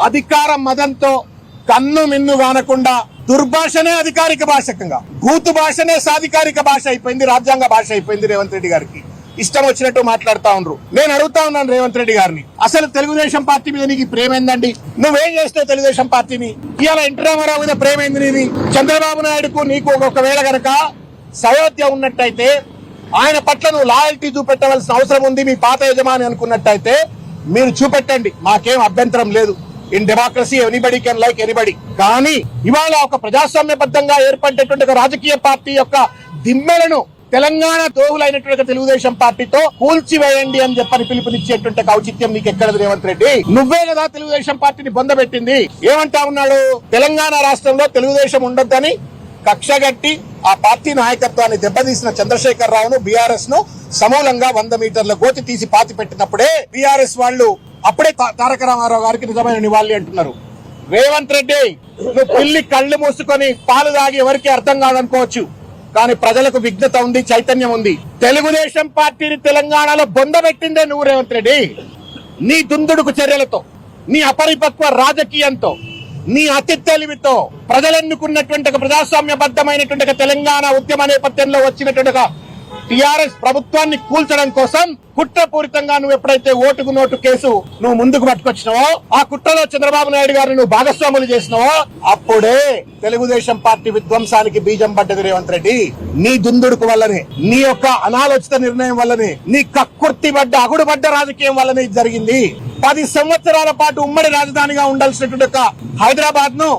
అధికార మదంతో కన్ను మిన్ను కానకుండా దుర్భాషనే అధికారిక భాషకంగా, బూతు భాషనే సాధికారిక భాష అయిపోయింది, రాజ్యాంగ భాష అయిపోయింది రేవంత్ రెడ్డి గారికి. ఇష్టం వచ్చినట్టు మాట్లాడుతా ఉన్నారు. నేను అడుగుతా ఉన్నాను రేవంత్ రెడ్డి గారిని, అసలు తెలుగుదేశం పార్టీ మీద నీకు ప్రేమ ఏందండి? నువ్వేం చేస్తావు తెలుగుదేశం పార్టీని? ఇవాళ ఎన్టీ రామారావు మీద ప్రేమ ఏంది నీది? చంద్రబాబు నాయుడుకు నీకు ఒకవేళ గనక సయోధ్య ఉన్నట్టయితే ఆయన పట్ల నువ్వు లాయల్టీ చూపెట్టవలసిన అవసరం ఉంది, మీ పాత యజమాని అనుకున్నట్టయితే మీరు చూపెట్టండి, మాకేం అభ్యంతరం లేదు. In democracy anybody can like anybody. కానీ ఇవాళ ఒక ప్రజాస్వామ్యబద్ధంగా ఏర్పడేటువంటి రాజకీయ పార్టీ యొక్క దిమ్మెలను తెలంగాణ దోహులైనటువంటి తెలుగుదేశం పార్టీతో కూల్చివేయండి అని చెప్పని పిలుపునిచ్చేటువంటి ఔచిత్యం నీకు ఎక్కడది రేవంత్ రెడ్డి? నువ్వే కదా తెలుగుదేశం పార్టీని బొందబెట్టింది. ఏమంటా ఉన్నాడు? తెలంగాణ రాష్ట్రంలో తెలుగుదేశం ఉండొద్దని కక్షగట్టి ఆ పార్టీ నాయకత్వాన్ని దెబ్బతీసిన చంద్రశేఖర్ రావును, బీఆర్ఎస్ ను సమూలంగా 100 మీటర్ల గోతి తీసి పాతి పెట్టినప్పుడే బీఆర్ఎస్ వాళ్ళు అప్పుడే తారక రామారావు గారికి నిజమైన నివాళి అంటున్నారు. రేవంత్ రెడ్డి, నువ్వు పిల్లి కళ్ళు మూసుకొని పాలు తాగి ఎవరికి అర్థం కాదనుకోవచ్చు, కానీ ప్రజలకు విఘ్నత ఉంది, చైతన్యం ఉంది. తెలుగుదేశం పార్టీని తెలంగాణలో బొందబెట్టిందే నువ్వు రేవంత్ రెడ్డి. నీ దుందుడుకు చర్యలతో, నీ అపరిపక్వ రాజకీయంతో, నీ అతి తెలివితో ప్రజలెన్నుకున్నటువంటి ప్రజాస్వామ్యబద్ధమైనటువంటి తెలంగాణ ఉద్యమ నేపథ్యంలో వచ్చినటువంటి టిఆర్ఎస్ ప్రభుత్వాన్ని కూల్చడం కోసం కుట్రపూరితంగా నువ్వు ఎప్పుడైతే ఓటుకు నోటు కేసు నువ్వు ముందుకు పట్టుకొచ్చినావో, ఆ కుట్రలో చంద్రబాబు నాయుడు గారిని నువ్వు భాగస్వాములు చేసినావో, అప్పుడే తెలుగుదేశం పార్టీ విధ్వంసానికి బీజం పడ్డది రేవంత్ రెడ్డి. నీ దుందుడుకు వల్లనే, నీ యొక్క అనాలోచిత నిర్ణయం వల్లనే, నీ కక్కుర్తి పడ్డ అగుడుపడ్డ రాజకీయం వల్లనే ఇది జరిగింది. 10 సంవత్సరాల పాటు ఉమ్మడి రాజధానిగా ఉండాల్సినటువంటి హైదరాబాద్ ను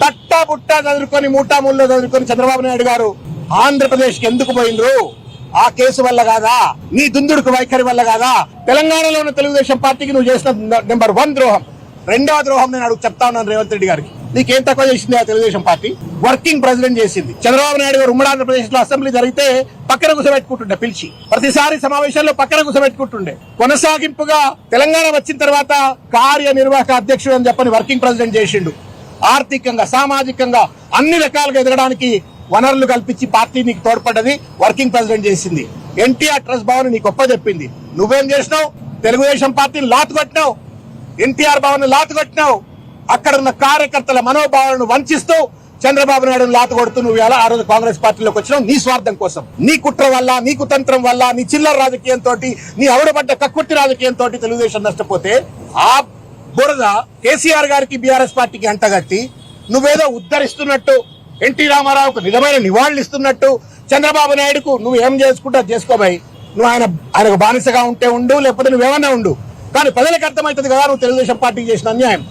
తట్టా బుట్టా చదువుకొని మూటామూల్లో చదువుకొని చంద్రబాబు నాయుడు గారు ఆంధ్రప్రదేశ్ కి ఎందుకు పోయినరు? ఆ కేసు వల్ల కాదా? నీ దుందుడుకు వైఖరి వల్ల కాదా? తెలంగాణలో ఉన్న తెలుగుదేశం పార్టీకి నువ్వు చేసిన నెంబర్ 1 ద్రోహం. రెండవ ద్రోహం నేను అడుగు చెప్తా ఉన్నాను రేవంత్ రెడ్డి గారికి. నీకేం తక్కువ చేసింది ఆ తెలుగుదేశం పార్టీ? వర్కింగ్ ప్రెసిడెంట్ చేసింది. చంద్రబాబు నాయుడు గారు ఉమ్మడి ఆంధ్రప్రదేశ్ లో అసెంబ్లీ జరిగితే పక్కన కూర్చోబెట్టుకుంటుండే, పిలిచి ప్రతిసారి సమావేశాల్లో పక్కన కూర్చోబెట్టుకుంటుండే. కొనసాగింపుగా తెలంగాణ వచ్చిన తర్వాత కార్యనిర్వాహక అధ్యక్షుడు అని చెప్పని వర్కింగ్ ప్రెసిడెంట్ చేసిండు. ఆర్థికంగా, సామాజికంగా అన్ని రకాలుగా ఎదగడానికి వనరులు కల్పించి పార్టీ నీకు తోడ్పడ్డది, వర్కింగ్ ప్రెసిడెంట్ చేసింది. ఎన్టీఆర్ ట్రస్ట్ భవన్ నీకు గొప్ప చెప్పింది. నువ్వేం చేసినావు? తెలుగుదేశం పార్టీని లాతు కొట్టినావు, ఎన్టీఆర్ భవన్ లాతు కొట్టినావు. అక్కడ ఉన్న కార్యకర్తల మనోభావాలను వంచిస్తూ చంద్రబాబు నాయుడు లాతు కొడుతూ నువ్వు ఎలా ఆ రోజు కాంగ్రెస్ పార్టీలోకి వచ్చినావు? నీ స్వార్థం కోసం, నీ కుట్ర వల్ల, నీ కుతంత్రం వల్ల, నీ చిల్లర రాజకీయంతో, నీ అవడబడ్డ కక్కుర్తి రాజకీయంతో తెలుగుదేశం నష్టపోతే ఆ బురద కేసీఆర్ గారికి, బీఆర్ఎస్ పార్టీకి అంటగట్టి నువ్వేదో ఉద్ధరిస్తున్నట్టు, ఎన్టీ రామారావుకు నిజమైన నివాళులు ఇస్తున్నట్టు, చంద్రబాబు నాయుడుకు నువ్వు ఏం చేసుకుంటా చేసుకోబాయి, నువ్వు ఆయనకు బానిసగా ఉంటే ఉండు, లేకపోతే నువ్వేమన్నా ఉండు, కానీ ప్రజలకు అర్థమవుతుంది కదా నువ్వు తెలుగుదేశం పార్టీకి చేసిన అన్యాయం.